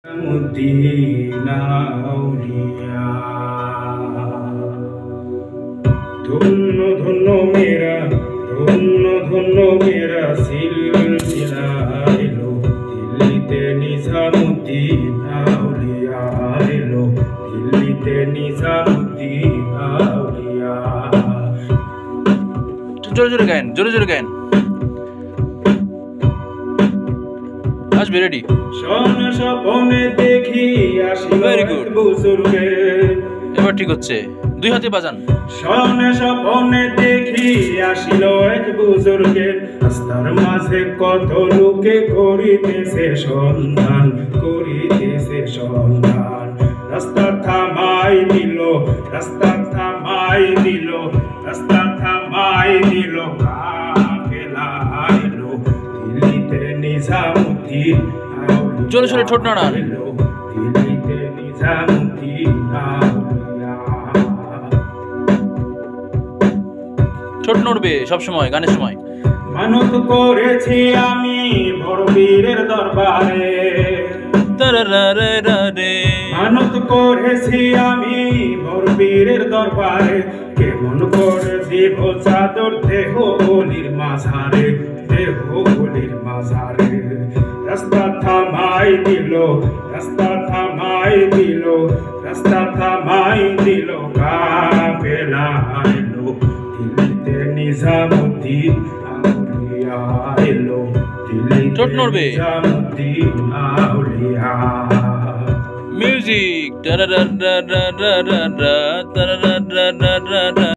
Medina আউলিয়া ধন্য ধন্য মেরা সিলসিলা এলো দিল্লিতে নিজামুদ্দিন আউলিয়া এলো দিল্লিতে নিজামুদ্দিন আউলিয়া। জোরে জোরে গায়েন, জোরে জোরে গায়েন। আসবে রেডি। স্বপ্নে দেখি আসিল এক বুজুর্গে। এবার ঠিক হচ্ছে, দুই হাতে বাজান। স্বপ্নে দেখি আসিল এক বুজুর্গে, রাস্তার মাঝে কত লোকে করিতেছে সন্ধান, করিতেছে সন্ধান। রাস্তা থামাই দিল, রাস্তা থামাই দিল, রাস্তা থামাই দিল, কাফেলা এলো দিল্লিতে নিজামুদ্দিন আউলিয়া। জোরে জোরে ঠোঁট নাড়ান। দিল্লিতে নিজামুদ্দিন আউলিয়া। ঠোঁট নড়বে সবসময় গানের সময়। মানত করেছি আমি বড় পীরের দরবারে, মানত করেছি আমি বড় পীরের দরবারে, কেমন করে দিব চাদর দেহ গলির মাঝারে, দেহ গলির মাঝারে। রাস্তা থামাই দিল, রাস্তা থামাই দিল, রাস্তা থামাই দিল, কাফেলা এলো দিল্লিতে নিজামুদ্দিন আউলিয়া এলো দিল্লিতে নিজামুদ্দিন আউলিয়া। মিউজিক।